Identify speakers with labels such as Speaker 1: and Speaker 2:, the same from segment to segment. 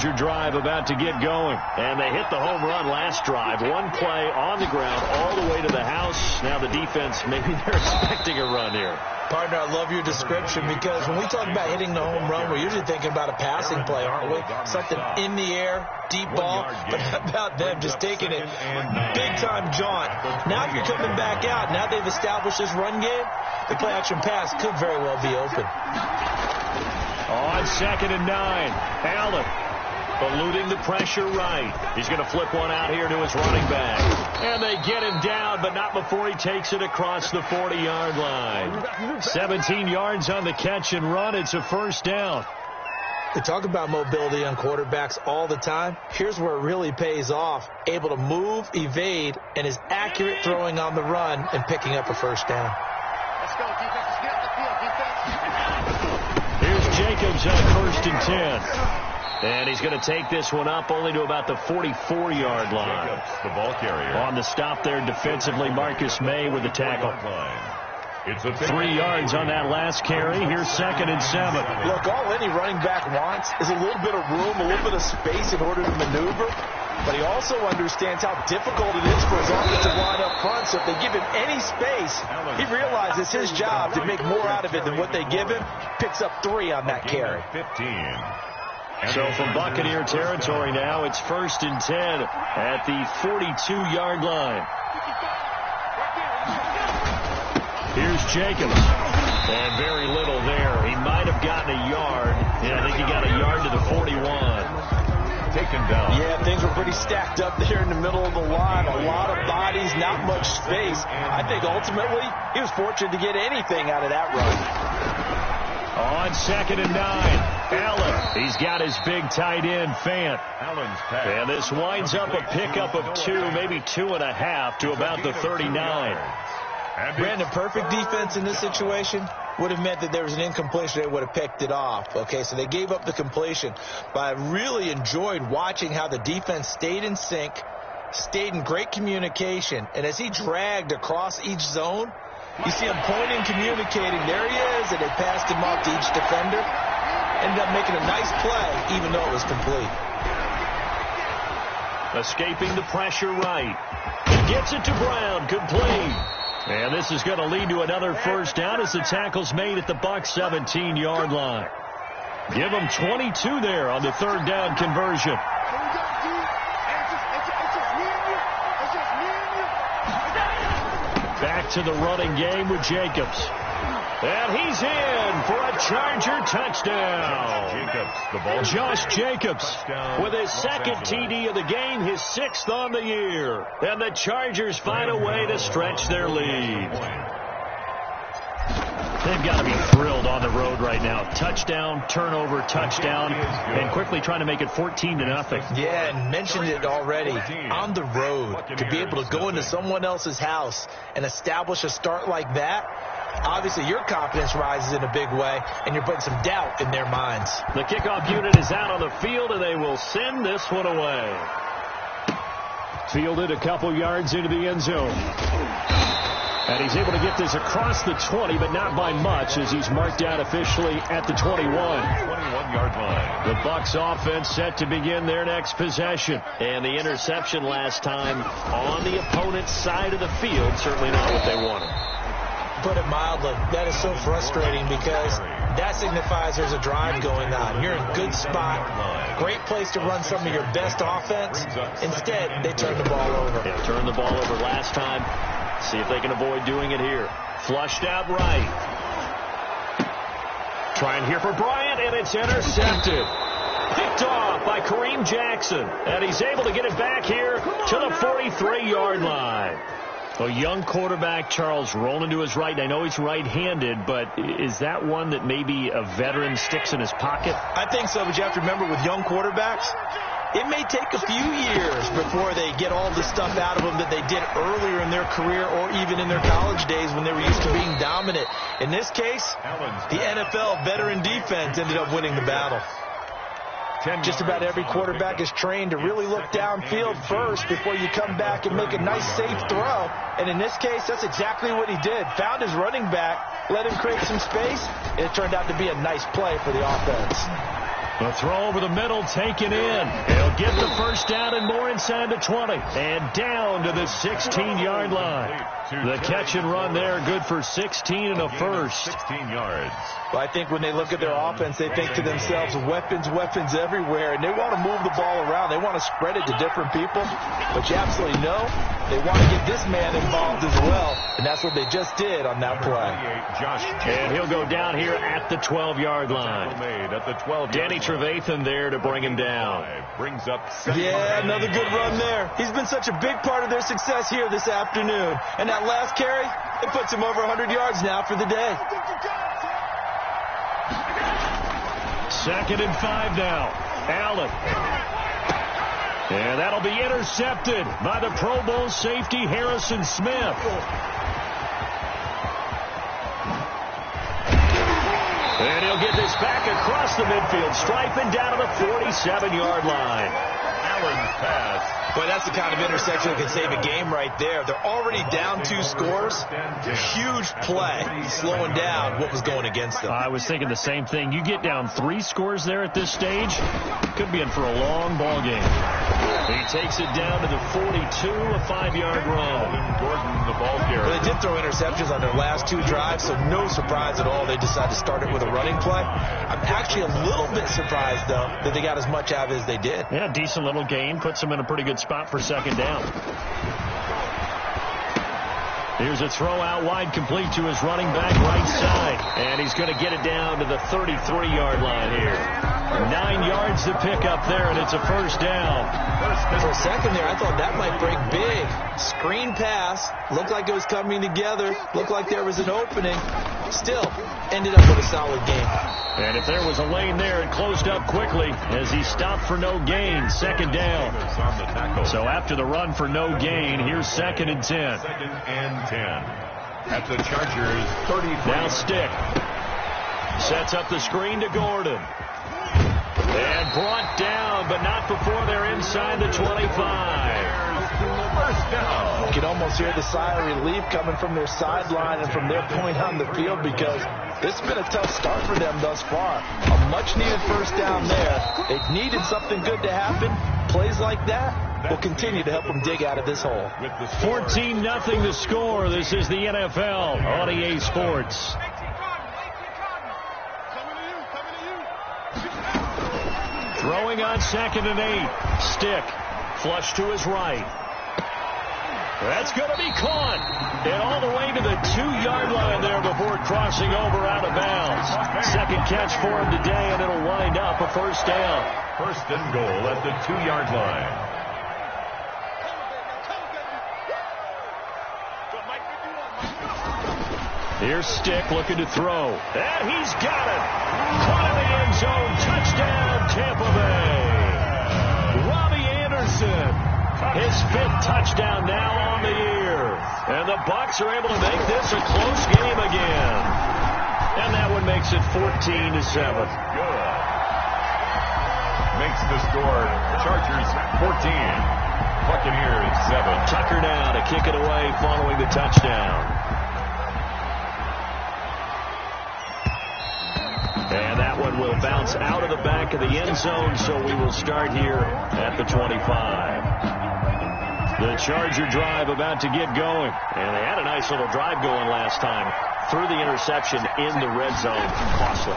Speaker 1: Charger drive about to get going. And they hit the home run last drive. One play on the ground all the way to the house. Now the defense, maybe they're expecting a run here.
Speaker 2: Partner, I love your description because when we talk about hitting the home run, we're usually thinking about a passing play, aren't we? Something in the air, deep ball. But how about them just taking it big-time jaunt? Now you're coming back out. Now they've established this run game. The play-action pass could very well be open.
Speaker 1: On 2nd and 9, Allen eluding the pressure right. He's going to flip one out here to his running back. And they get him down, but not before he takes it across the 40-yard line. 17 yards on the catch and run. It's a first down.
Speaker 2: We talk about mobility on quarterbacks all the time. Here's where it really pays off. Able to move, evade, and is accurate throwing on the run and picking up a first down.
Speaker 3: Let's go, defense. Get off the field, defense.
Speaker 1: Here's Jacobs on 1st and 10. And he's going to take this one up only to about the 44-yard line.
Speaker 4: Jacobs, the ball carrier.
Speaker 1: On the stop there defensively, Marcus May with the tackle.
Speaker 4: It's a
Speaker 1: 3 yards on that last carry. Here's 2nd and 7.
Speaker 2: Look, all any running back wants is a little bit of room, a little bit of space in order to maneuver. But he also understands how difficult it is for his offensive line up front. So if they give him any space, he realizes his job to make more out of it than what they give him. Picks up 3 on that carry.
Speaker 4: 15.
Speaker 1: So from Buccaneer territory now, it's 1st and 10 at the 42-yard line. Here's Jacobs. And very little there. He might have gotten a yard. Yeah, I think he got a yard to the 41.
Speaker 4: Taken down.
Speaker 2: Yeah, things were pretty stacked up there in the middle of the line. A lot of bodies, not much space. I think ultimately he was fortunate to get anything out of that run.
Speaker 1: On 2nd and 9, Allen. He's got his big tight end, Fant.
Speaker 4: Allen's pass.
Speaker 1: And this winds up a pickup of 2, maybe 2.5 to about the 39.
Speaker 2: Brandon, perfect defense in this situation would have meant that there was an incompletion. They would have picked it off. Okay, so they gave up the completion. But I really enjoyed watching how the defense stayed in sync, stayed in great communication. And as he dragged across each zone, you see him pointing, communicating. There he is, and they passed him off to each defender. Ended up making a nice play, even though it was complete.
Speaker 1: Escaping the pressure right. He gets it to Brown, complete. And this is going to lead to another first down as the tackle's made at the Bucs 17-yard line. Give them 22 there on the 3rd down conversion. Back to the running game with Jacobs. And he's in for a Charger touchdown.
Speaker 4: Jacobs, the ball.
Speaker 1: Josh Jacobs with his 2nd TD of the game, his 6th on the year. And the Chargers find a way to stretch their lead. They've got to be thrilled on the road right now. Touchdown, turnover, touchdown, and quickly trying to make it 14-0.
Speaker 2: Yeah, and mentioned it already. On the road, to be able to go into someone else's house and establish a start like that, obviously your confidence rises in a big way, and you're putting some doubt in their minds.
Speaker 1: The kickoff unit is out on the field, and they will send this one away. Fielded a couple yards into the end zone. And he's able to get this across the 20, but not by much, as he's marked out officially at the 21.
Speaker 4: 21-yard line.
Speaker 1: The Bucs offense set to begin their next possession. And the interception last time on the opponent's side of the field, certainly not what they wanted.
Speaker 2: Put it mildly, that is so frustrating because that signifies there's a drive going on. You're in a good spot, great place to run some of your best offense. Instead, they turn the ball over.
Speaker 1: Yeah, turned the ball over last time. See if they can avoid doing it here. Flushed out right. Trying here for Bryant, and it's intercepted. Picked off by Kareem Jackson. And he's able to get it back here to the 43-yard line. A young quarterback, Charles, rolling to his right. And I know he's right-handed, but is that one that maybe a veteran sticks in his pocket?
Speaker 2: I think so, but you have to remember with young quarterbacks, it may take a few years before they get all the stuff out of them that they did earlier in their career or even in their college days when they were used to being dominant. In this case, the NFL veteran defense ended up winning the battle. Just about every quarterback is trained to really look downfield first before you come back and make a nice, safe throw. And in this case, that's exactly what he did. Found his running back, let him create some space, and it turned out to be a nice play for the offense.
Speaker 1: The throw over the middle taken in. He'll get the first down and more inside the 20. And down to the 16-yard line. The catch and run there, good for 16 and a first.
Speaker 4: 16 yards.
Speaker 2: Well, I think when they look at their offense, they think to themselves, weapons, weapons everywhere. And they want to move the ball around. They want to spread it to different people. But you absolutely know they want to get this man involved as well. And that's what they just did on that play.
Speaker 1: And he'll go down here at the 12-yard line.
Speaker 4: At the 12.
Speaker 1: Danny Trevathan there to bring him down.
Speaker 4: Brings up.
Speaker 2: Yeah, another good run there. He's been such a big part of their success here this afternoon. And that last carry, it puts him over 100 yards now for the day.
Speaker 1: 2nd and 5 now. Allen. And that'll be intercepted by the Pro Bowl safety Harrison Smith. And he'll get this back across the midfield stripe and down to the 47-yard line.
Speaker 4: Allen's pass.
Speaker 2: Boy, that's the kind of interception that can save a game right there. They're already down 2 scores. Huge play, slowing down what was going against them.
Speaker 1: I was thinking the same thing. You get down 3 scores there at this stage, could be in for a long ball game. He takes it down to the 42, a 5-yard run.
Speaker 4: Gordon, the ball carrier.
Speaker 2: Well, they did throw interceptions on their last 2 drives, so no surprise at all they decided to start it with a running play. I'm actually a little bit surprised, though, that they got as much out of it as they did.
Speaker 1: Yeah, decent little gain. Puts them in a pretty good spot for 2nd down. Here's a throw out wide, complete to his running back right side. And he's going to get it down to the 33-yard line here. 9 yards to pick up there, and it's a first down.
Speaker 2: For a second there, I thought that might break big. Screen pass. Looked like it was coming together. Looked like there was an opening. Still, ended up with a solid game.
Speaker 1: And if there was a lane there, it closed up quickly as he stopped for no gain. 2nd down. So after the run for no gain, here's 2nd and 10.
Speaker 4: 2nd and 10. At the Chargers, 30.
Speaker 1: Now Stick. Sets up the screen to Gordon. And brought down, but not before they're inside the 25.
Speaker 4: First down.
Speaker 2: You can almost hear the sigh of relief coming from their sideline and from their point on the field because this has been a tough start for them thus far. A much-needed first down there. They needed something good to happen. Plays like that will continue to help them dig out of this hole.
Speaker 1: 14-0 the score. This is the NFL on EA Sports. Throwing on 2nd and 8. Stick. Flush to his right. That's going to be caught. And all the way to the 2-yard line there before crossing over out of bounds. 2nd catch for him today, and it'll wind up a first down.
Speaker 4: 1st and goal at the 2-yard line.
Speaker 1: Here's Stick looking to throw. And he's got it. Caught in the end zone. Touchdown, Tampa Bay. Robbie Anderson. His 5th touchdown now on the year. And the Bucs are able to make this a close game again. And that one makes it 14-7.
Speaker 4: Good. Makes the score Chargers 14. Buccaneers 7.
Speaker 1: Tucker now to kick it away following the touchdown. And that one will bounce out of the back of the end zone, so we will start here at the 25. The Charger drive about to get going. And they had a nice little drive going last time. Threw the interception in the red zone. Costly.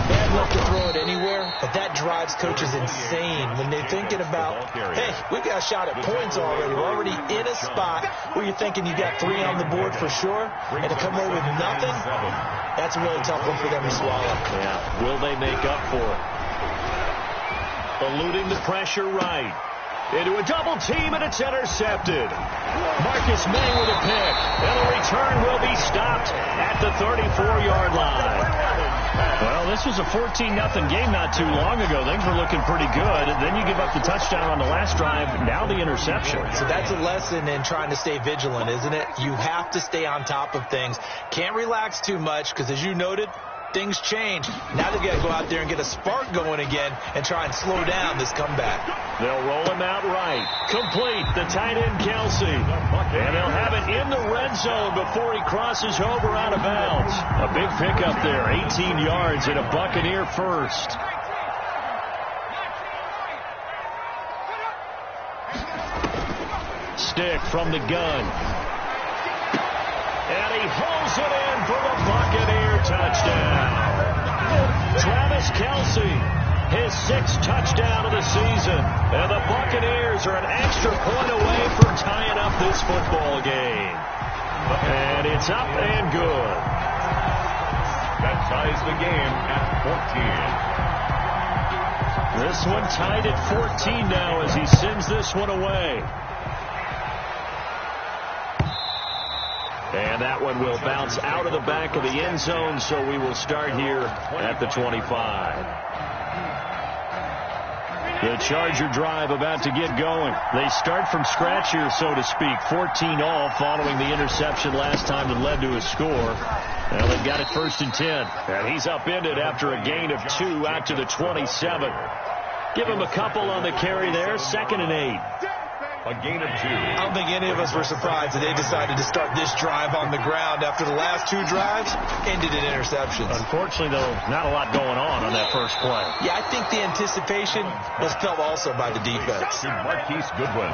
Speaker 2: Bad luck to throw it anywhere, but that drives coaches insane when they're thinking about, hey, we've got a shot at points already. We're already in a spot where you're thinking you got 3 on the board for sure, and to come away with nothing, that's a really tough one for them to swallow.
Speaker 1: Yeah, will they make up for it? Eluding the pressure right. Into a double team, and it's intercepted. Marcus May with a pick. And the return will be stopped at the 34-yard line. Well, this was a 14-0 game not too long ago. Things were looking pretty good. And then you give up the touchdown on the last drive. Now the interception.
Speaker 2: So that's a lesson in trying to stay vigilant, isn't it? You have to stay on top of things. Can't relax too much because, as you noted, things change. Now they've got to go out there and get a spark going again and try and slow down this comeback.
Speaker 1: They'll roll him out right. Complete. The tight end, Kelsey. And they'll have it in the red zone before he crosses over out of bounds. A big pickup there. 18 yards and a Buccaneer first. Stick from the gun. And he holds it in for the Buccaneer touchdown. Travis Kelce, his 6th touchdown of the season. And the Buccaneers are an extra point away from tying up this football game. And it's up and good.
Speaker 4: That ties the game at 14.
Speaker 1: This one tied at 14 now as he sends this one away. And that one will bounce out of the back of the end zone, so we will start here at the 25. The Charger drive about to get going. They start from scratch here, so to speak. 14 all following the interception last time that led to a score. Well, they've got it 1st and 10. And he's upended after a gain of 2 out to the 27. Give him a couple on the carry there. 2nd and 8.
Speaker 4: A gain of 2.
Speaker 2: I don't think any of us were surprised that they decided to start this drive on the ground after the last 2 drives ended in interceptions.
Speaker 1: Unfortunately, though, not a lot going on that first play.
Speaker 2: Yeah, I think the anticipation was felt also by the defense.
Speaker 4: Marquise Goodwin.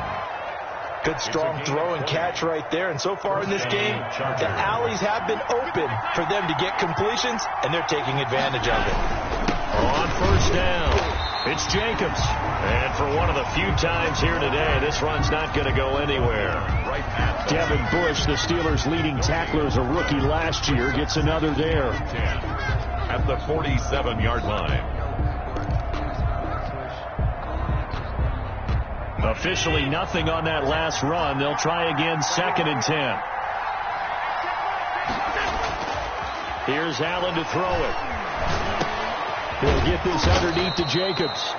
Speaker 2: Good strong throw and catch right there. And so far in this game, the alleys have been open for them to get completions, and they're taking advantage of it.
Speaker 1: On 1st down, it's Jacobs. And for one of the few times here today, this run's not going to go anywhere. Devin Bush, the Steelers' leading tackler as a rookie last year, gets another there.
Speaker 4: At the 47-yard line.
Speaker 1: Officially nothing on that last run. They'll try again 2nd and 10. Here's Allen to throw it. He'll get this underneath to Jacobs.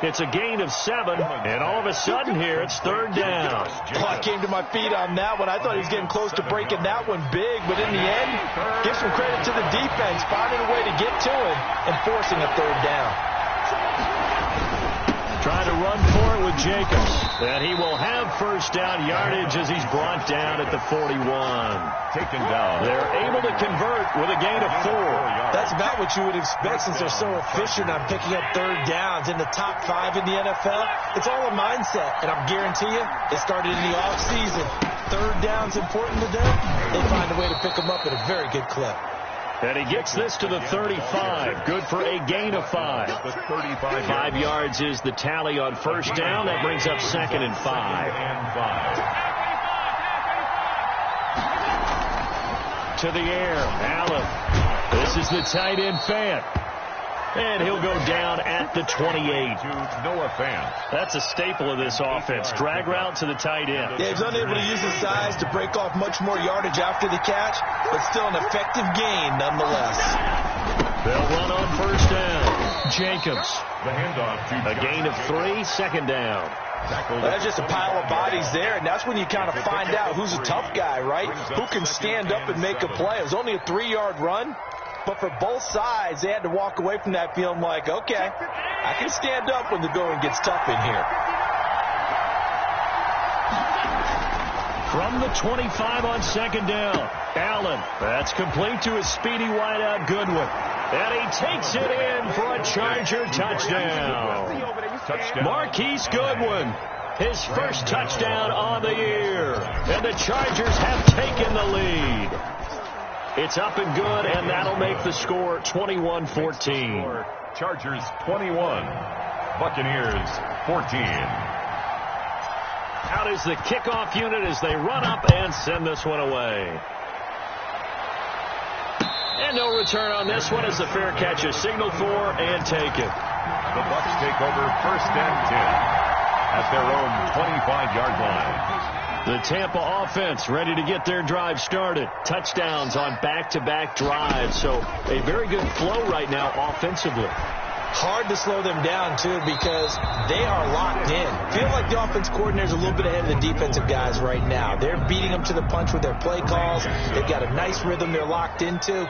Speaker 1: It's a gain of 7, and all of a sudden here, it's 3rd down.
Speaker 2: Well, I came to my feet on that one. I thought he was getting close to breaking that one big, but in the end, give some credit to the defense, finding a way to get to him and forcing a 3rd down.
Speaker 1: Trying to run for it with Jacobs. And he will have 1st down yardage as he's brought down at the 41.
Speaker 4: Taken down.
Speaker 1: They're able to convert with a gain of 4.
Speaker 2: That's about what you would expect since they're so efficient on picking up 3rd downs in the top 5 in the NFL. It's all a mindset, and I guarantee you, it started in the offseason. 3rd down's important to them. They find a way to pick them up at a very good clip.
Speaker 1: And he gets this to the 35. Good for a gain of 5. 5 yards is the tally on 1st down. That brings up 2nd and 5. To the air, Allen. This is the tight end, Fant. And he'll go down at the 28.
Speaker 4: Noah Fant.
Speaker 1: That's a staple of this offense. Drag route to the tight end.
Speaker 2: Yeah, he's unable to use his size to break off much more yardage after the catch, but still an effective gain nonetheless.
Speaker 1: They'll run on 1st down. Jacobs.
Speaker 4: The handoff to
Speaker 1: a gain of 3, 2nd down.
Speaker 2: That's just a pile of bodies there, and that's when you kind of find out who's a tough guy, right? Who can stand up and make a play. It was only a 3-yard run. But for both sides, they had to walk away from that feeling like, okay, I can stand up when the going gets tough in here.
Speaker 1: From the 25 on 2nd down, Allen. That's complete to his speedy wideout Goodwin. And he takes it in for a Charger touchdown. Marquise Goodwin, his 1st touchdown on the year. And the Chargers have taken the lead. It's up and good, and that'll make the score 21-14.
Speaker 4: Chargers 21, Buccaneers 14.
Speaker 1: Out is the kickoff unit as they run up and send this one away. And no return on this one as the fair catch is signaled for and taken.
Speaker 4: The Bucs take over 1st and 10 at their own 25-yard line.
Speaker 1: The Tampa offense ready to get their drive started. Touchdowns on back-to-back drives. So a very good flow right now offensively.
Speaker 2: Hard to slow them down, too, because they are locked in. Feel like the offense coordinator's a little bit ahead of the defensive guys right now. They're beating them to the punch with their play calls. They've got a nice rhythm they're locked into.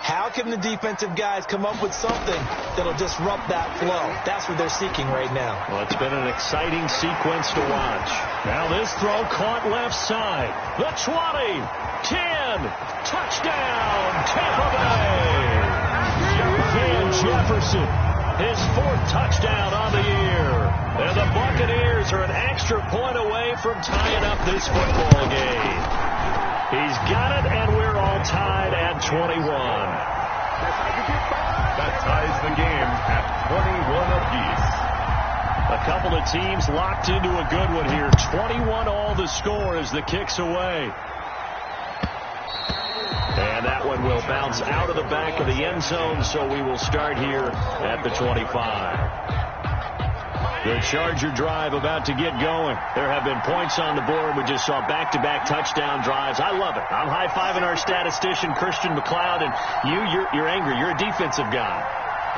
Speaker 2: How can the defensive guys come up with something that'll disrupt that flow? That's what they're seeking right now.
Speaker 1: Well, it's been an exciting sequence to watch. Now this throw caught left side. The 20, 10, touchdown, Tampa Bay. Van Jefferson, his 4th touchdown on the year. And the Buccaneers Chargers are an extra point away from tying up this football game. He's got it, and we're all tied at 21.
Speaker 4: That ties the game at 21 apiece.
Speaker 1: A couple of teams locked into a good one here. 21 all the score as the kick's away. And that one will bounce out of the back of the end zone, so we will start here at the 25. The Charger drive about to get going. There have been points on the board. We just saw back-to-back touchdown drives. I love it. I'm high-fiving our statistician, Christian McLeod, and you're angry. You're a defensive guy.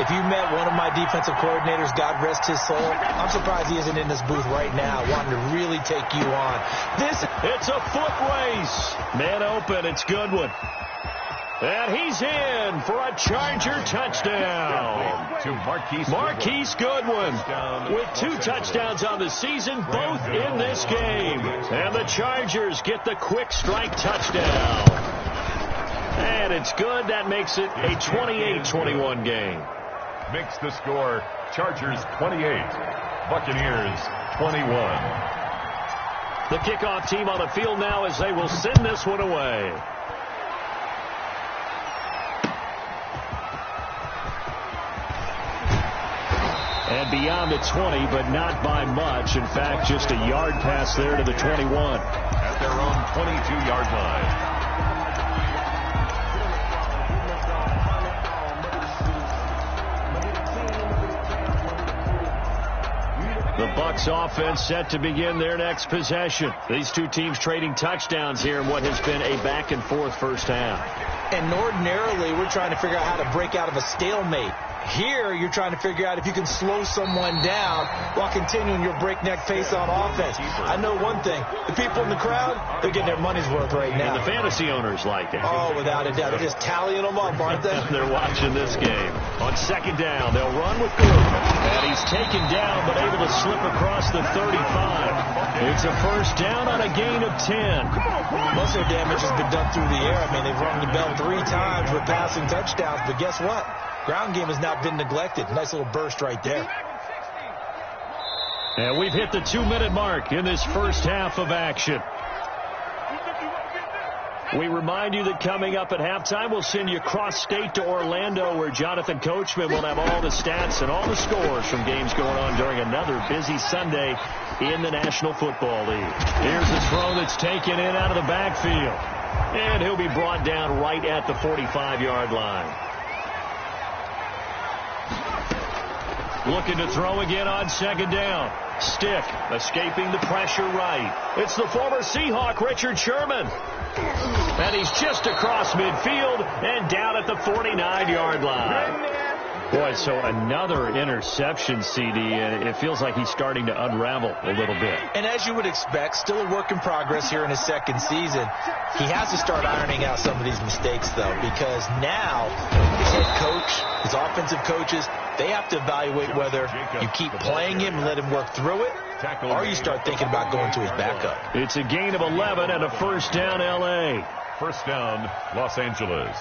Speaker 2: If you met one of my defensive coordinators, God rest his soul, I'm surprised he isn't in this booth right now wanting to really take you on.
Speaker 1: It's a foot race. Man open. It's Goodwin. And he's in for a Charger touchdown.
Speaker 4: To
Speaker 1: Marquise Goodwin with 2 touchdowns on the season, both in this game. And the Chargers get the quick strike touchdown. And it's good. That makes it a 28-21 game.
Speaker 4: Makes the score Chargers 28, Buccaneers 21.
Speaker 1: The kickoff team on the field now as they will send this one away. And beyond the 20, but not by much. In fact, just a yard pass there to the 21.
Speaker 4: At their own 22-yard line.
Speaker 1: The Bucs offense set to begin their next possession. These two teams trading touchdowns here in what has been a back-and-forth first half.
Speaker 2: And ordinarily, we're trying to figure out how to break out of a stalemate. Here, you're trying to figure out if you can slow someone down while continuing your breakneck pace on offense. I know one thing. The people in the crowd, they're getting their money's worth right now.
Speaker 1: And the fantasy owners like it.
Speaker 2: Oh, without a doubt. They're just tallying them up, aren't they?
Speaker 1: They're watching this game. On second down, they'll run with Goodwin. And he's taken down, but able to slip across the 35. It's a first down on a gain of 10.
Speaker 2: Most of their damage has been done through the air. I mean, they've rung the bell 3 times with passing touchdowns, but guess what? Ground game has not been neglected. Nice little burst right there.
Speaker 1: And we've hit the 2-minute mark in this first half of action. We remind you that coming up at halftime, we'll send you cross-state to Orlando, where Jonathan Coachman will have all the stats and all the scores from games going on during another busy Sunday in the National Football League. Here's the throw that's taken in out of the backfield. And he'll be brought down right at the 45-yard line. Looking to throw again on second down. Stick escaping the pressure right. It's the former Seahawk, Richard Sherman. And he's just across midfield and down at the 49-yard line. Boy, so another interception, CD, and it feels like he's starting to unravel a little bit.
Speaker 2: And as you would expect, still a work in progress here in his second season. He has to start ironing out some of these mistakes, though, because now his head coach, his offensive coaches, they have to evaluate whether you keep playing him and let him work through it, or you start thinking about going to his backup.
Speaker 1: It's a gain of 11 and a first down, L.A.
Speaker 4: First down, Los Angeles.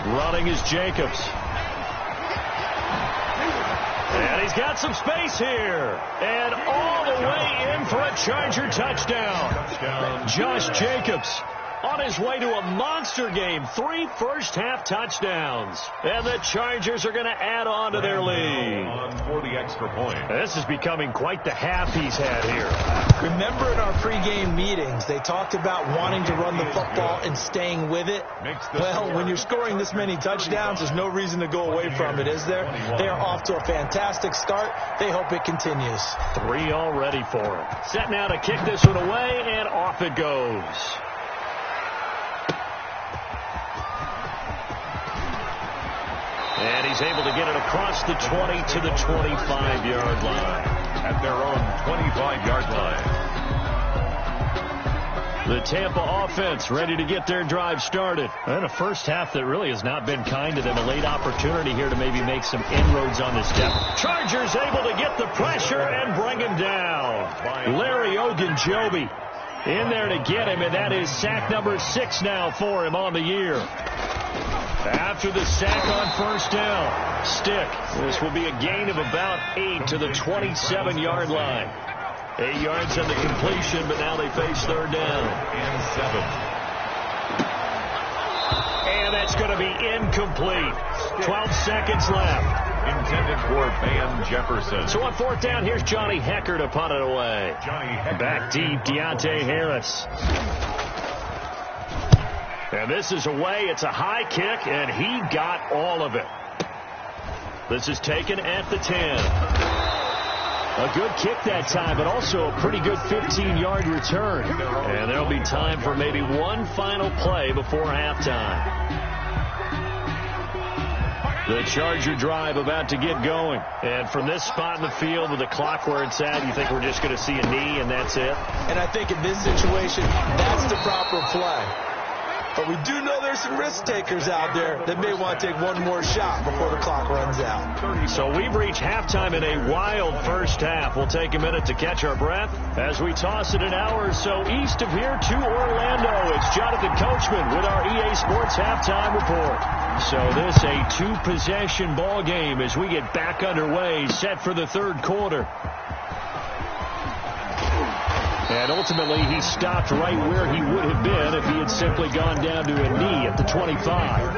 Speaker 1: Running is Jacobs. And he's got some space here. And all the way in for a Charger touchdown. Josh Jacobs on his way to a monster game. 3 first-half touchdowns. And the Chargers are going to add on to their lead.
Speaker 4: On for the extra point.
Speaker 1: This is becoming quite the half he's had here.
Speaker 2: Remember in our pregame meetings, they talked about wanting to run the football and staying with it? Well, when you're scoring this many touchdowns, there's no reason to go away from it, is there? They are off to a fantastic start. They hope it continues.
Speaker 1: 3 already for him. Set now to kick this one away, and off it goes. And he's able to get it across the 20 to the 25-yard line.
Speaker 4: At their own 25-yard line.
Speaker 1: The Tampa offense ready to get their drive started. And a first half that really has not been kind to them. A late opportunity here to maybe make some inroads on this step. Chargers able to get the pressure and bring him down. Larry Ogunjobi in there to get him, and that is sack number 6 now for him on the year. After after the sack on first down. Stick. This will be a gain of about 8 to the 27-yard line. 8 yards on the completion, but now they face third down.
Speaker 4: And 7.
Speaker 1: And that's going to be incomplete. 12 seconds left.
Speaker 4: Intended for Van Jefferson.
Speaker 1: So on fourth down, here's Johnny Hekker to punt it away.
Speaker 4: Johnny Hekker.
Speaker 1: Back deep, Deontay Harris. And this is away. It's a high kick, and he got all of it. This is taken at the 10. A good kick that time, but also a pretty good 15-yard return. And there'll be time for maybe one final play before halftime. The Charger drive about to get going. And from this spot in the field with the clock where it's at, you think we're just going to see a knee and that's it?
Speaker 2: And I think in this situation, that's the proper play. But we do know there's some risk takers out there that may want to take one more shot before the clock runs out.
Speaker 1: So we've reached halftime in a wild first half. We'll take a minute to catch our breath as we toss it an hour or so east of here to Orlando. It's Jonathan Coachman with our EA Sports Halftime Report. So this a two-possession ball game as we get back underway, set for the third quarter. And ultimately, he stopped right where he would have been if he had simply gone down to a knee at the 25.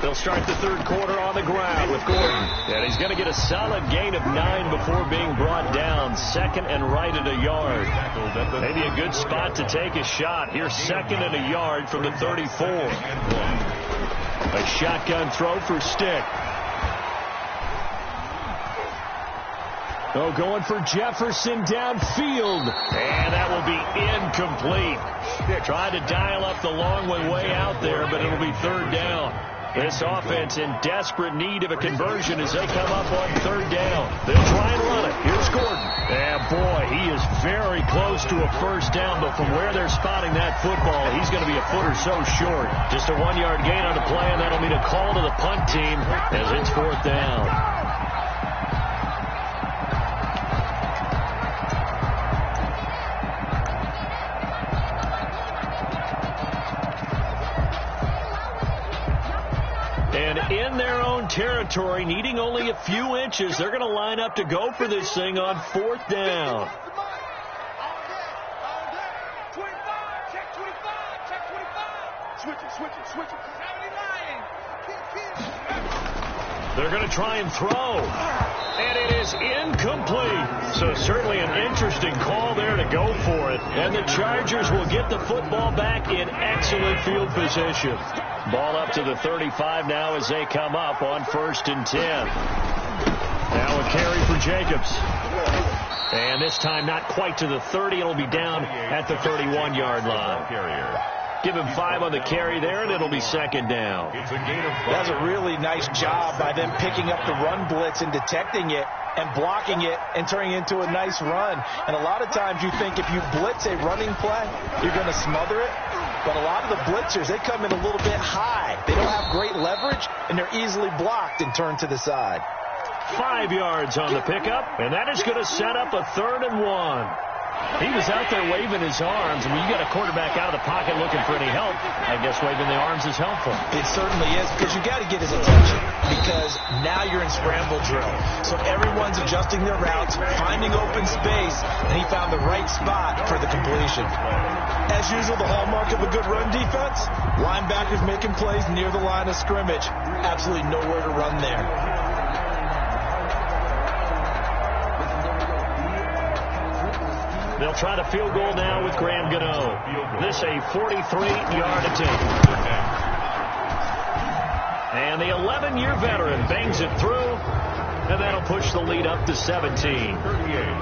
Speaker 1: They'll start the third quarter on the ground with Gordon. And he's going to get a solid gain of 9 before being brought down. Second and right at a yard. Maybe a good spot to take a shot. Here's second and a yard from the 34. A shotgun throw for Stick. Oh, going for Jefferson downfield. And that will be incomplete. Tried to dial up the long way out there, but it'll be third down. This offense in desperate need of a conversion as they come up on third down. They'll try and run it. Here's Gordon. And boy, he is very close to a first down, but from where they're spotting that football, he's going to be a foot or so short. Just a 1-yard gain on the play, and that'll mean a call to the punt team as it's fourth down. In their own territory, needing only a few inches, they're going to line up to go for this thing on fourth down. They're going to try and throw. And it is incomplete. So certainly an interesting call there to go for it. And the Chargers will get the football back in excellent field position. Ball up to the 35 now as they come up on 1st and 10. Now a carry for Jacobs. And this time not quite to the 30. It'll be down at the 31-yard line. Give him 5 on the carry there, and it'll be second down.
Speaker 2: That's a really nice job by them picking up the run blitz and detecting it and blocking it and turning it into a nice run. And a lot of times you think if you blitz a running play, you're going to smother it. But a lot of the blitzers, they come in a little bit high. They don't have great leverage, and they're easily blocked and turned to the side.
Speaker 1: 5 yards on the pickup, and that is going to set up a 3rd and 1. He was out there waving his arms. And when you got a quarterback out of the pocket looking for any help, I guess waving the arms is helpful.
Speaker 2: It certainly is, because you got to get his attention, because now you're in scramble drill. So everyone's adjusting their routes, finding open space, and he found the right spot for the completion. As usual, the hallmark of a good run defense, linebackers making plays near the line of scrimmage. Absolutely nowhere to run there.
Speaker 1: They'll try to field goal now with Graham Gano. This a 43-yard attempt. And the 11-year veteran bangs it through, and that'll push the lead up to 17.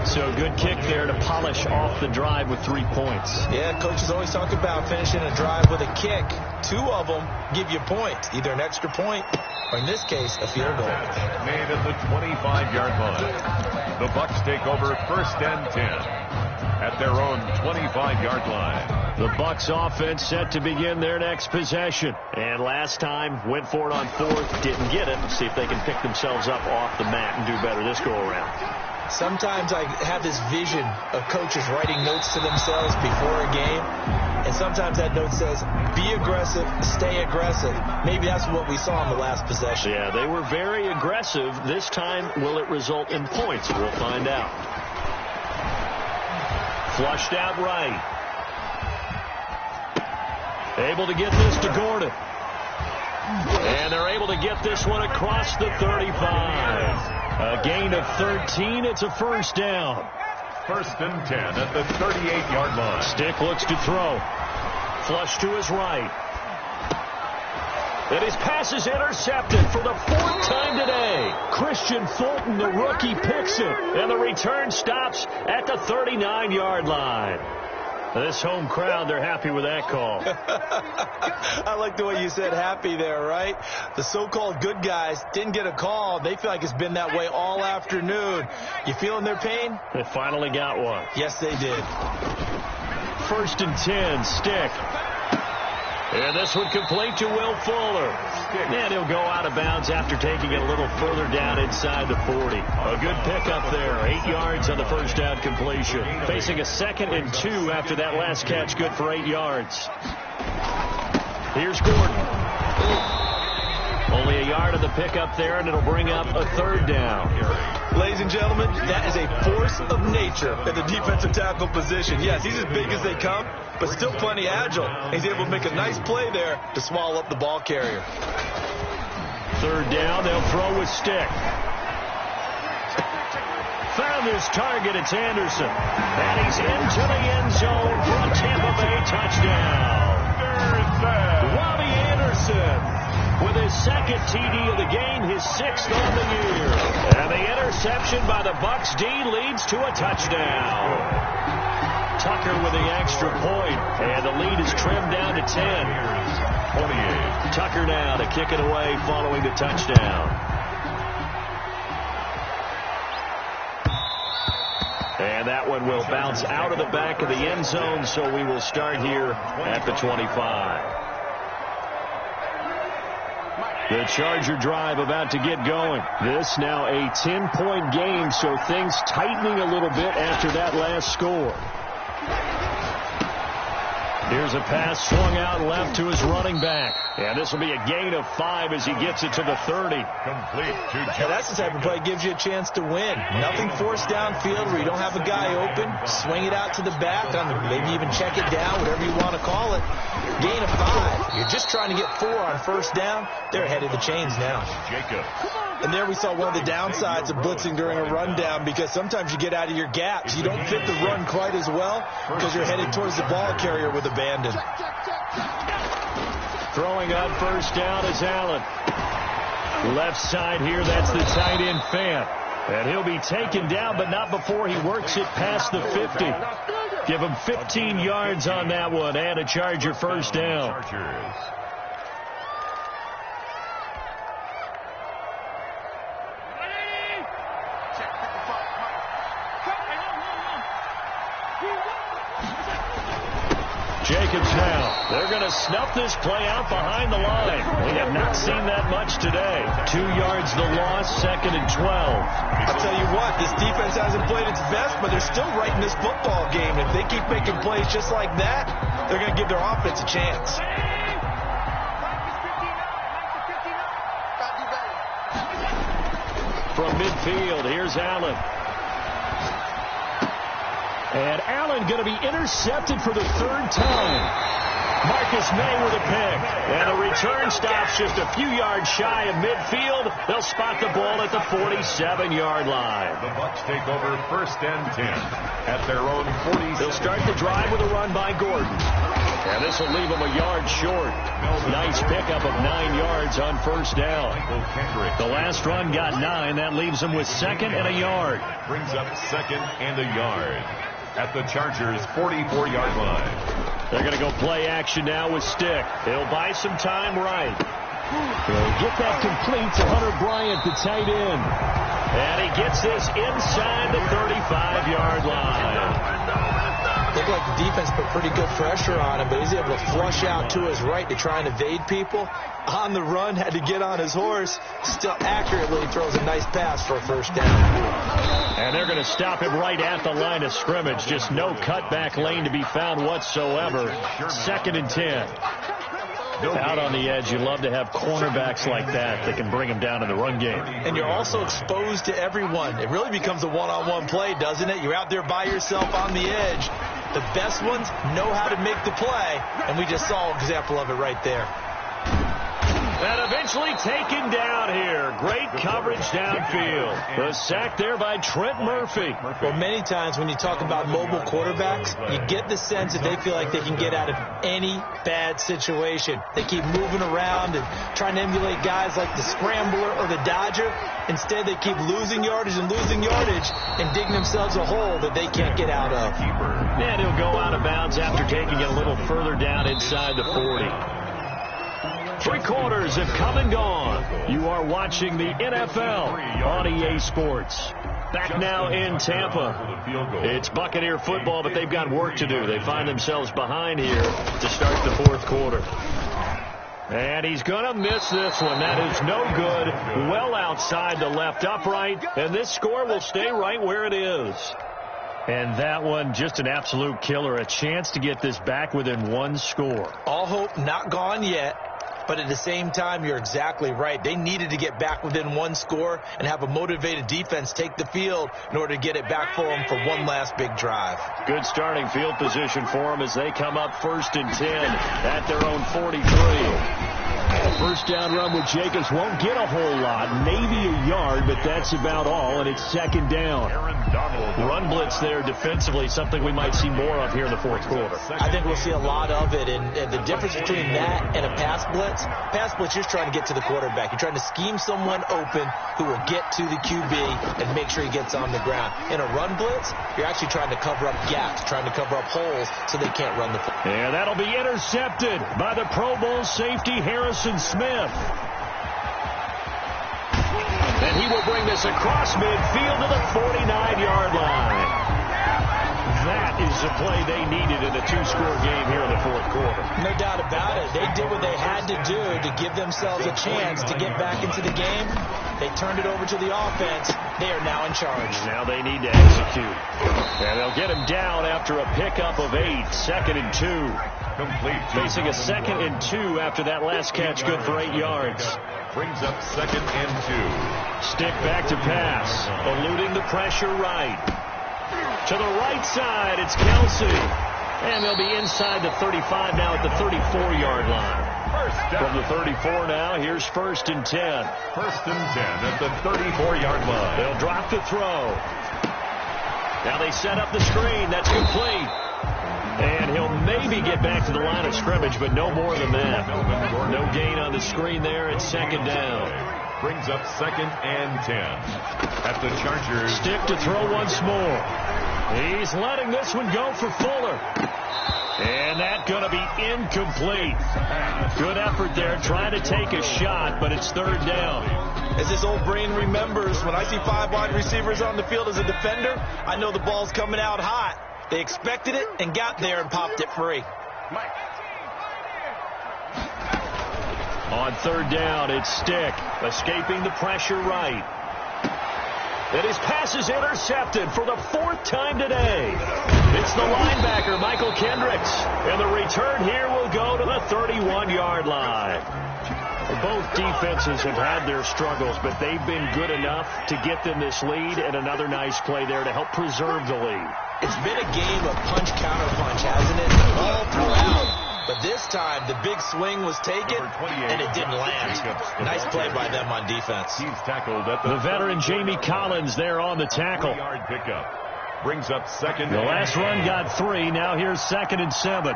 Speaker 1: So good kick there to polish off the drive with 3 points.
Speaker 2: Yeah, coaches always talk about finishing a drive with a kick. 2 of them give you a point, either an extra point or, in this case, a field goal.
Speaker 4: Made at the 25-yard line. The Bucs take over 1st and 10. At their own 25-yard line.
Speaker 1: The Bucs offense set to begin their next possession. And last time went for it on 4th, didn't get it. See if they can pick themselves up off the mat and do better this go around.
Speaker 2: Sometimes I have this vision of coaches writing notes to themselves before a game, and sometimes that note says, be aggressive, stay aggressive. Maybe that's what we saw in the last possession.
Speaker 1: Yeah, they were very aggressive. This time, will it result in points? We'll find out. Flushed out right. Able to get this to Gordon. And they're able to get this one across the 35. A gain of 13. It's a first down.
Speaker 4: First and 10 at the 38-yard line.
Speaker 1: Stick looks to throw. Flush to his right. And his pass is intercepted for the 4th time today. Christian Fulton, the rookie, picks it. And the return stops at the 39-yard line. This home crowd, they're happy with that call.
Speaker 2: I like the way you said happy there, right? The so-called good guys didn't get a call. They feel like it's been that way all afternoon. You feeling their pain?
Speaker 1: They finally got one.
Speaker 2: Yes, they did.
Speaker 1: First and 10, Stick. And this one complete to Will Fuller. And he'll go out of bounds after taking it a little further down inside the 40. A good pickup there. 8 yards on the first down completion. Facing a 2nd and 2 after that last catch. Good for 8 yards. Here's Gordon. Only a yard of the pickup there, and it'll bring up a 3rd down.
Speaker 2: Ladies and gentlemen, that is a force of nature at the defensive tackle position. Yes, he's as big as they come, but still plenty agile. He's able to make a nice play there to swallow up the ball carrier.
Speaker 1: 3rd down, they'll throw with Stick. Found his target, it's Anderson. And he's into the end zone for a Tampa Bay touchdown. Robbie Anderson with his 2nd TD of the game, his 6th on the year. And the interception by the Bucs D leads to a touchdown. Tucker with the extra point, and the lead is trimmed down to 10. 28. Tucker now to kick it away following the touchdown. And that one will bounce out of the back of the end zone, so we will start here at the 25. The Charger drive about to get going. This now a 10-point game, so things tightening a little bit after that last score. Here's a pass swung out left to his running back. And this will be a gain of 5 as he gets it to the 30.
Speaker 4: Complete to
Speaker 2: Yeah, that's the type of play that gives you a chance to win. Nothing forced downfield where you don't have a guy open. Swing it out to the back, maybe even check it down, whatever you want to call it. Gain of 5. You're just trying to get 4 on first down. They're ahead of the chains now.
Speaker 4: Jacob.
Speaker 2: And there we saw one of the downsides of blitzing during a rundown, because sometimes you get out of your gaps. You don't fit the run quite as well because you're headed towards the ball carrier with abandon.
Speaker 1: Throwing on first down is Allen. Left side here, that's the tight end Fant. And he'll be taken down, but not before he works it past the 50. Give him 15 yards on that one and a Charger first down.
Speaker 4: Chargers.
Speaker 1: Jacobs now. They're going to snuff this play out behind the line. We have not seen that much today. 2 yards the loss, 2nd and 12.
Speaker 2: I'll tell you what, this defense hasn't played its best, but they're still right in this football game. If they keep making plays just like that, they're going to give their offense a chance.
Speaker 1: From midfield, here's Allen. And Allen going to be intercepted for the 3rd time. Marcus May with a pick. And the return stops just a few yards shy of midfield. They'll spot the ball at the 47-yard line.
Speaker 4: The Bucs take over first and 10 at their own 40.
Speaker 1: They'll start the drive with a run by Gordon. And this will leave them a yard short. Nice pickup of 9 yards on first down. The last run got 9. That leaves them with 2nd and a yard.
Speaker 4: Brings up 2nd and a yard at the Chargers' 44-yard line.
Speaker 1: They're going to go play action now with Stick. He'll buy some time right. They'll get that complete to Hunter Bryant, the tight end. And he gets this inside the 35-yard line.
Speaker 2: They've like the defense put pretty good pressure on him, but he's able to flush out to his right to try and evade people. On the run, had to get on his horse. Still accurately throws a nice pass for a first down.
Speaker 1: And they're going to stop him right at the line of scrimmage. Just no cutback lane to be found whatsoever. 2nd and 10. Out on the edge, you love to have cornerbacks like that that can bring them down in the run game.
Speaker 2: And you're also exposed to everyone. It really becomes a one-on-one play, doesn't it? You're out there by yourself on the edge. The best ones know how to make the play, and we just saw an example of it right there.
Speaker 1: And eventually taken down here. Great coverage downfield. The sack there by Trent Murphy.
Speaker 2: Well, many times when you talk about mobile quarterbacks, you get the sense that they feel like they can get out of any bad situation. They keep moving around and trying to emulate guys like the Scrambler or the Dodger. Instead, they keep losing yardage and digging themselves a hole that they can't get out of.
Speaker 1: And he'll go out of bounds after taking it a little further down inside the 40. 3 quarters have come and gone. You are watching the NFL on EA Sports. Back now in Tampa. It's Buccaneer football, but they've got work to do. They find themselves behind here to start the 4th quarter. And he's going to miss this one. That is no good. Well outside the left upright. And this score will stay right where it is. And that one, just an absolute killer. A chance to get this back within 1 score.
Speaker 2: All hope not gone yet. But at the same time, you're exactly right. They needed to get back within 1 score and have a motivated defense take the field in order to get it back for them for one last big drive.
Speaker 1: Good starting field position for them as they come up 1st and 10 at their own 43. A first down run with Jacobs won't get a whole lot, maybe a yard, but that's about all, and it's 2nd down. Run blitz there defensively, something we might see more of here in the 4th quarter.
Speaker 2: I think we'll see a lot of it, and the difference between that and a pass blitz, you're trying to get to the quarterback. You're trying to scheme someone open who will get to the QB and make sure he gets on the ground. In a run blitz, you're actually trying to cover up gaps, trying to cover up holes so they can't run the football.
Speaker 1: And that'll be intercepted by the Pro Bowl safety Harrison Smith. And he will bring this across midfield to the 49-yard line. That is the play they needed in a 2-score game here in the 4th quarter.
Speaker 2: No doubt about it. They did what they had to do to give themselves a chance to get back into the game. They turned it over to the offense. They are now in charge.
Speaker 1: Now they need to execute. And they'll get him down after a pickup of 8. 2nd and 2.
Speaker 4: Complete.
Speaker 1: Facing a 2nd and 2 after that last catch, good for 8 yards.
Speaker 4: Brings up 2nd and 2.
Speaker 1: Stick back to pass. Eluding the pressure right. To the right side, it's Kelsey. And they'll be inside the 35 now at the 34-yard line. From the 34 now, here's 1st and 10.
Speaker 4: 1st and 10 at the 34-yard line.
Speaker 1: They'll drop the throw. Now they set up the screen. That's complete. And he'll maybe get back to the line of scrimmage, but no more than that. No gain on the screen there. It's 2nd down.
Speaker 4: Brings up 2nd and 10 at the Chargers.
Speaker 1: Stick to throw once more. He's letting this one go for Fuller. And that's going to be incomplete. Good effort there, trying to take a shot, but it's 3rd down.
Speaker 2: As this old brain remembers, when I see 5 wide receivers on the field as a defender, I know the ball's coming out hot. They expected it and got there and popped it free.
Speaker 1: On 3rd down, it's Stick, escaping the pressure right. And his pass is intercepted for the 4th time today. It's the linebacker, Michael Kendricks. And the return here will go to the 31-yard line. Both defenses have had their struggles, but they've been good enough to get them this lead, and another nice play there to help preserve the lead.
Speaker 2: It's been a game of punch-counter-punch, hasn't it? All throughout. But this time, the big swing was taken, and it didn't land. Nice play by them on defense.
Speaker 4: He's tackled at
Speaker 1: the veteran Jamie Collins there on the tackle.
Speaker 4: Yard pickup. Brings up 2nd.
Speaker 1: The last run got 3. Now here's 2nd and 7.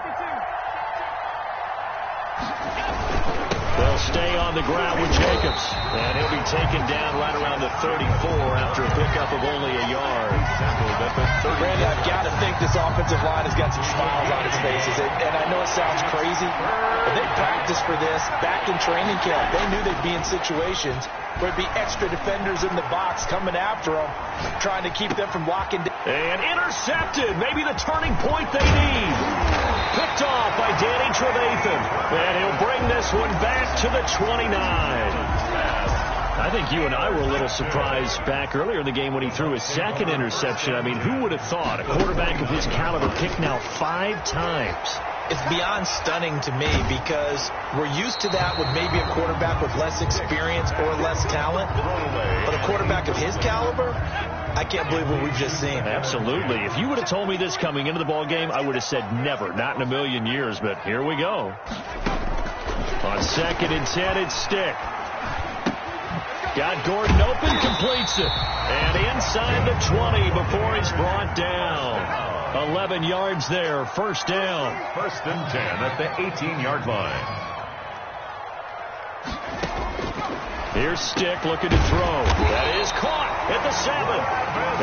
Speaker 1: They'll stay on the ground with Jacobs. And he'll be taken down right around the 34 after a pickup of only a yard.
Speaker 4: Tackled at the
Speaker 2: Randy, I've got to think this offensive line has got some smiles on its faces. And I know it sounds crazy, but they practiced for this back in training camp. They knew they'd be in situations where it'd be extra defenders in the box coming after them, trying to keep them from locking down.
Speaker 1: And intercepted. Maybe the turning point they need. Picked off by Danny Trevathan. And he'll bring this one back to the 29. I think you and I were a little surprised back earlier in the game when he threw his second interception. I mean, who would have thought a quarterback of his caliber picked now 5 times?
Speaker 2: It's beyond stunning to me because we're used to that with maybe a quarterback with less experience or less talent. But a quarterback of his caliber, I can't believe what we've just seen.
Speaker 1: Absolutely. If you would have told me this coming into the ball game, I would have said never, not in a million years. But here we go. On 2nd and 10, it's Stick. Got Gordon open, completes it. And inside the 20 before he's brought down. 11 yards there, 1st down.
Speaker 4: 1st and 10 at the 18-yard line.
Speaker 1: Here's Stick looking to throw. That is caught at the 7.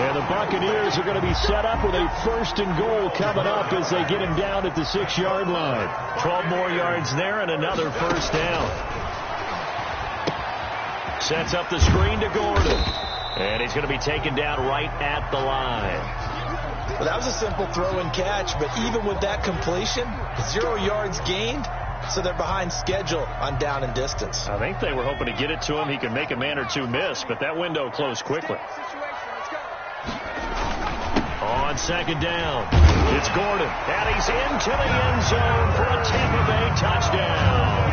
Speaker 1: And the Buccaneers are going to be set up with a 1st and goal coming up as they get him down at the 6-yard line. 12 more yards there and another 1st down. Sets up the screen to Gordon. And he's going to be taken down right at the line.
Speaker 2: Well, that was a simple throw and catch, but even with that completion, 0 yards gained, so they're behind schedule on down and distance.
Speaker 1: I think they were hoping to get it to him. He could make a man or two miss, but that window closed quickly. On 2nd down, it's Gordon, and he's into the end zone for a Tampa Bay touchdown.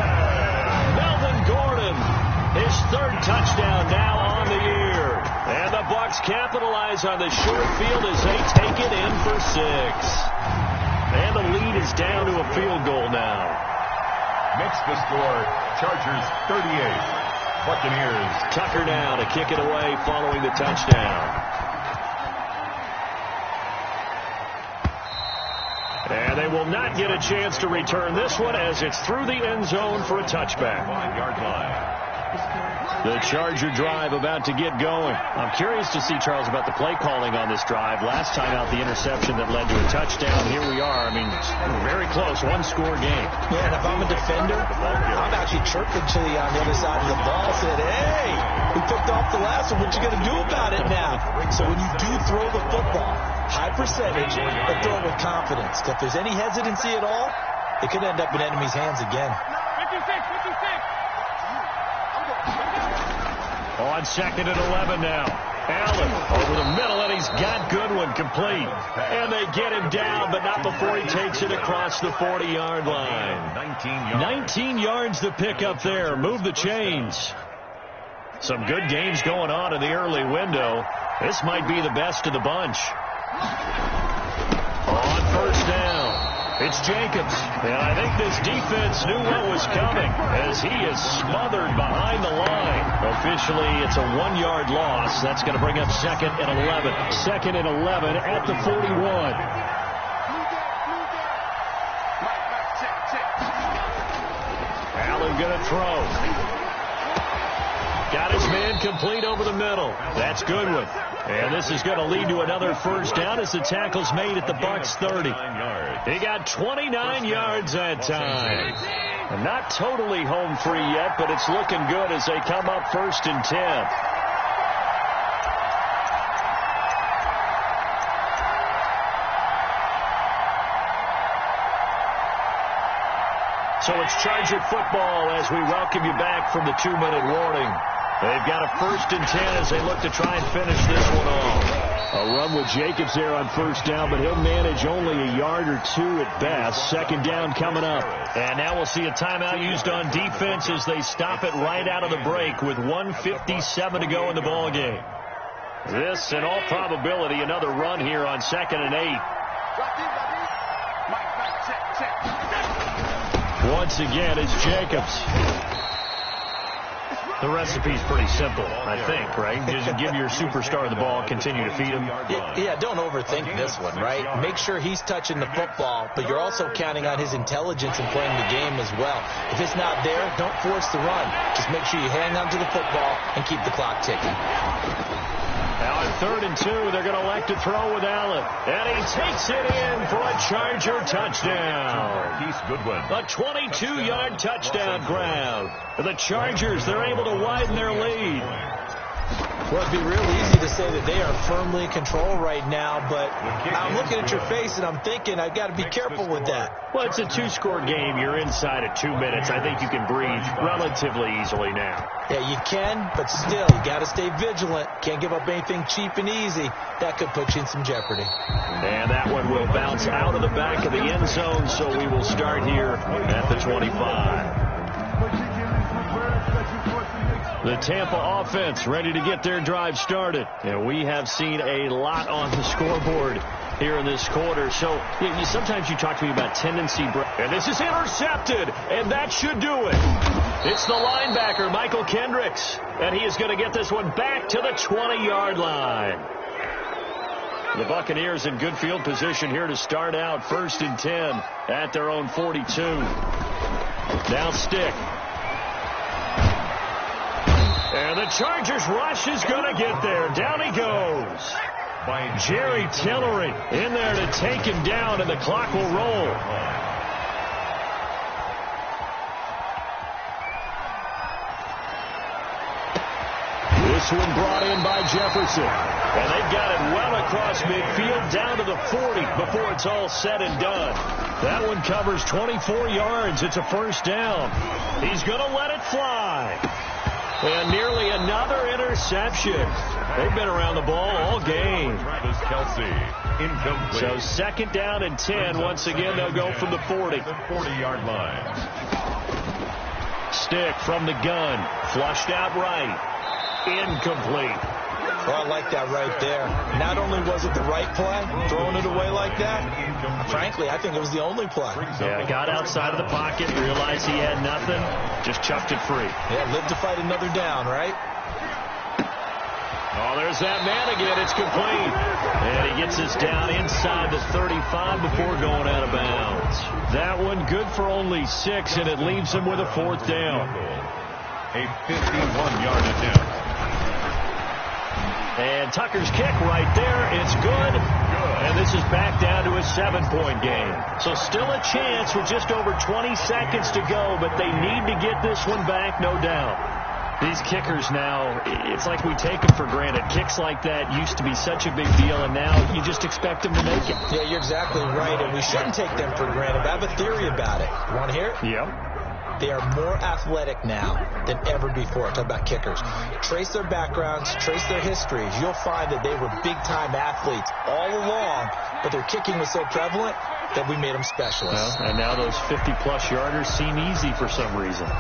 Speaker 1: Melvin Gordon, his 3rd touchdown now on the year. And the Bucs capitalize on the short field as they take it in for 6. And the lead is down to a field goal now.
Speaker 4: Makes the score, Chargers 38, Buccaneers.
Speaker 1: Tucker now to kick it away following the touchdown. And they will not get a chance to return this one as it's through the end zone for a touchback.
Speaker 4: 1-yard line.
Speaker 1: The Charger drive about to get going. I'm curious to see, Charles, about the play calling on this drive. Last time out, the interception that led to a touchdown. Here we are. I mean, very close, 1-score game.
Speaker 2: Yeah, and if I'm a defender, I'm actually chirping to you on the other side of the ball, said, hey, we picked off the last one. What you going to do about it now? So when you do throw the football, high percentage, but throw it with confidence. If there's any hesitancy at all, it could end up in enemy's hands again.
Speaker 1: On 2nd and 11 now. Allen over the middle, and he's got Goodwin complete. And they get him down, but not before he takes it across the 40-yard line. 19 yards to pick up there. Move the chains. Some good games going on in the early window. This might be the best of the bunch. On 1st down, it's Jacobs. And I think this defense knew what was coming as he is smothered behind the line. Officially, it's a 1-yard loss. That's going to bring up 2nd and 11. 2nd and 11 at the 41. Allen going to throw. Got his man complete over the middle. That's Goodwin. And this is going to lead to another 1st down as the tackle's made at the Bucs 30. He got 29 yards that time. And not totally home free yet, but it's looking good as they come up 1st and 10. So it's Charger football as we welcome you back from the 2-minute warning. They've got a 1st and 10 as they look to try and finish this one off. A run with Jacobs there on 1st down, but he'll manage only a yard or 2 at best. 2nd down coming up. And now we'll see a timeout used on defense as they stop it right out of the break with 1:57 to go in the ball game. This, in all probability, another run here on 2nd and 8. Once again, it's Jacobs. The recipe's pretty simple, I think, right? Just give your superstar the ball, continue to feed him.
Speaker 2: Yeah, don't overthink this one, right? Make sure he's touching the football, but you're also counting on his intelligence in playing the game as well. If it's not there, don't force the run. Just make sure you hang on to the football and keep the clock ticking.
Speaker 1: Now on 3rd and 2. They're going to elect to throw with Allen. And he takes it in for a Charger touchdown.
Speaker 4: Keith Goodwin.
Speaker 1: A 22-yard touchdown grab. The Chargers, they're able to widen their lead.
Speaker 2: Well, it'd be real easy to say that they are firmly in control right now, but I'm looking at your face and I'm thinking I've got to be careful with that.
Speaker 1: Well, it's a 2-score game. You're inside at 2 minutes. I think you can breathe relatively easily now.
Speaker 2: Yeah, you can, but still, you got to stay vigilant. Can't give up anything cheap and easy. That could put you in some jeopardy.
Speaker 1: And that one will bounce out of the back of the end zone, so we will start here at the 25. The Tampa offense ready to get their drive started. And we have seen a lot on the scoreboard here in this quarter. So sometimes you talk to me about tendency. And this is intercepted. And that should do it. It's the linebacker, Michael Kendricks. And he is going to get this one back to the 20-yard line. The Buccaneers in good field position here to start out 1st and 10 at their own 42. Now Stick. And the Chargers rush is going to get there. Down he goes. By Jerry Tillery in there to take him down, and the clock will roll. This one brought in by Jefferson. And they've got it well across midfield down to the 40 before it's all said and done. That one covers 24 yards. It's a 1st down. He's going to let it fly. And nearly another interception. They've been around the ball all game.
Speaker 4: Travis Kelce, incomplete.
Speaker 1: So 2nd down and 10. Once again, they'll go from the 40.
Speaker 4: The 40-yard line.
Speaker 1: Stick from the gun. Flushed out right. Incomplete.
Speaker 2: Well, I like that right there. Not only was it the right play, throwing it away like that, frankly, I think it was the only play.
Speaker 1: Yeah, got outside of the pocket, realized he had nothing, just chucked it free.
Speaker 2: Yeah, live to fight another down, right?
Speaker 1: Oh, there's that man again. It's complete. And he gets us down inside the 35 before going out of bounds. That one good for only 6, and it leaves him with a 4th down.
Speaker 4: A 51-yard attempt.
Speaker 1: And Tucker's kick right there. It's good. And this is back down to a 7-point game. So still a chance with just over 20 seconds to go, but they need to get this one back, no doubt. These kickers now, it's like we take them for granted. Kicks like that used to be such a big deal, and now you just expect them to make it.
Speaker 2: Yeah, you're exactly right, and we shouldn't take them for granted. I have a theory about it. You want to hear it?
Speaker 1: Yep.
Speaker 2: They are more athletic now than ever before. Talk about kickers. Trace their backgrounds, trace their histories. You'll find that they were big-time athletes all along, but their kicking was so prevalent that we made them specialists.
Speaker 1: Well, and now those 50-plus yarders seem easy for some reason.